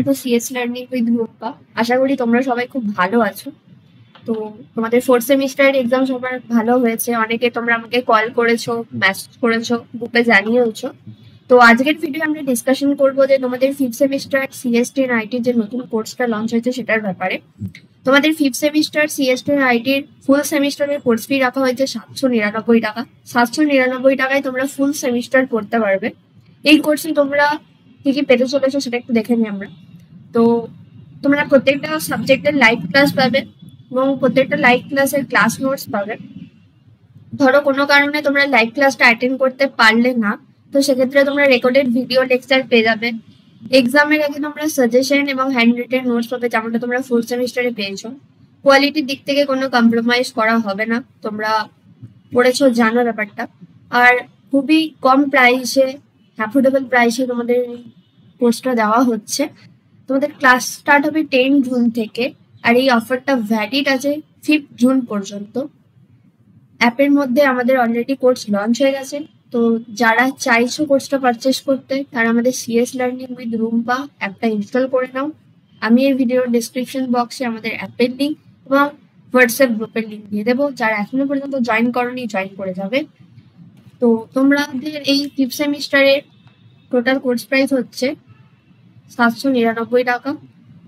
Two CS learning with রূপা। আশা করি তোমরা সবাই খুব ভালো আছো। তো তোমাদের ফোর্থ সেমিস্টারের এক্সাম সবার ভালো হয়েছে। অনেকে তোমরা আমাকে কল করেছো, মেসেজ করেছো, গ্রুপে জানিয়েওছো। তো আজকের ভিডিও আমরা ডিসকাশন করবো যে তোমাদের ফিফথ সেমিস্টার সিএসটি আর আইটির যে নতুন কোর্সটা লঞ্চ হয়েছে সেটার ব্যাপারে। তোমাদের ফিফথ সেমিস্টার সিএসটি আর আইটির ফুল সেমিস্টারের কোর্স ফি রাখা হয়েছে 799 টাকা। 799 টাকায় তোমরা ফুল সেমিস্টার পড়তে পারবে। এই কোর্সে তোমরা কি কি পেতে চলেছো সেটা একটু দেখে নিই আমরা। তো তোমরা প্রত্যেকটা সাবজেক্টের লাইভ ক্লাস পাবে এবং প্রত্যেকটা লাইভ ক্লাসের ক্লাস নোটস পাবে। ধরো কোনো কারণে তোমরা লাইভ ক্লাসটা অ্যাটেন্ড করতে পারলে না, তো সেক্ষেত্রে তোমরা রেকর্ডেড ভিডিও লেকচার পেয়ে যাবে। এক্সামের আগে তোমরা সাজেশন এবং হ্যান্ড রিটেন নোটস পাবে, যেমনটা তোমরা ফোর্থ সেমিস্টারে পেয়েছো। কোয়ালিটির দিক থেকে কোনো কম্প্রোমাইজ করা হবে না, তোমরা পড়েছো জানো ব্যাপারটা। আর খুবই কম প্রাইসে, অ্যাফোর্ডেবল প্রাইসে তোমাদের কোর্সটা দেওয়া হচ্ছে। তোমাদের ক্লাস স্টার্ট হবে 10 জুন থেকে, আর এই অফারটা ভ্যালিড আছে 5 জুন পর্যন্ত। অ্যাপের মধ্যে আমাদের অলরেডি কোর্স লঞ্চ হয়ে গেছে। তো যারা চাইছো কোর্সটা পারচেস করতে, তারা আমাদের সিএস লার্নিং উইথ রুম্পা অ্যাপটা ইনস্টল করে নাও। আমি এই ভিডিওর ডিসক্রিপশন বক্সে আমাদের অ্যাপের লিঙ্ক এবং হোয়াটসঅ্যাপ গ্রুপের লিঙ্ক দিয়ে দেবো। যারা এখনো পর্যন্ত জয়েন করোনি, জয়েন করে যাবে। তো তোমাদের এই ফিফথ সেমিস্টারের টোটাল কোর্স প্রাইস হচ্ছে 799 টাকা,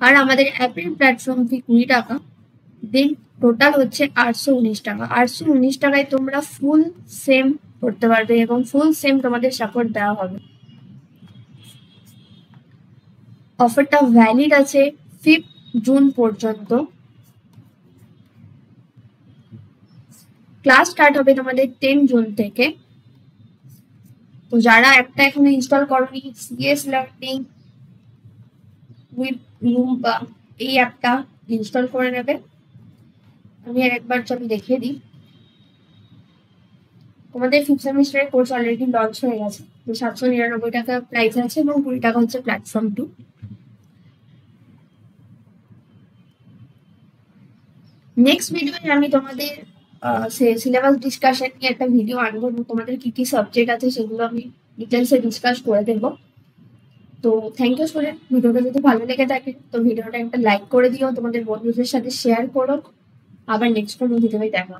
আর আমাদের অ্যাপের প্ল্যাটফর্ম ফি 20 টাকা। দেন টোটাল হচ্ছে 819 টাকা। 819 টাকায় তোমরা ফুল সেম পড়তে পারবে এবং ফুল সেম তোমাদের সাপোর্ট দেওয়া হবে। অফারটা ভ্যালিড আছে 5 জুন পর্যন্ত। ক্লাস স্টার্ট হবে তোমাদের 10 জুন থেকে। তো যারা অ্যাপটা এখনো ইনস্টল করোনি, সিএস লার্নিং উইথ রুম্পা এই অ্যাপটা ইনস্টল করে নেবে। আমি একবার আমি দেখিয়ে দিই। তোমাদের ফিফথ সেমিস্টারের কোর্স অলরেডি লঞ্চ হয়ে গেছে। তো 799 টাকা প্রাইস আছে এবং 20 টাকা হচ্ছে প্ল্যাটফর্ম 2। নেক্সট ভিডিওতে আমি তোমাদের সিলেবাস ডিসকাশন নিয়ে একটা ভিডিও আনবো। তোমাদের কি কি সাবজেক্ট আছে সেগুলো আমি ডিটেলসে ডিসকাস করে দেবো। তো থ্যাংক ইউ স্টুডেন্ট। ভিডিওটা যদি ভালো লেগে থাকে তো ভিডিওটা একটা লাইক করে দিও, তোমাদের বন্ধুদের সাথে শেয়ার করো। আবার নেক্সট কোনো ভিডিওতে দেখা।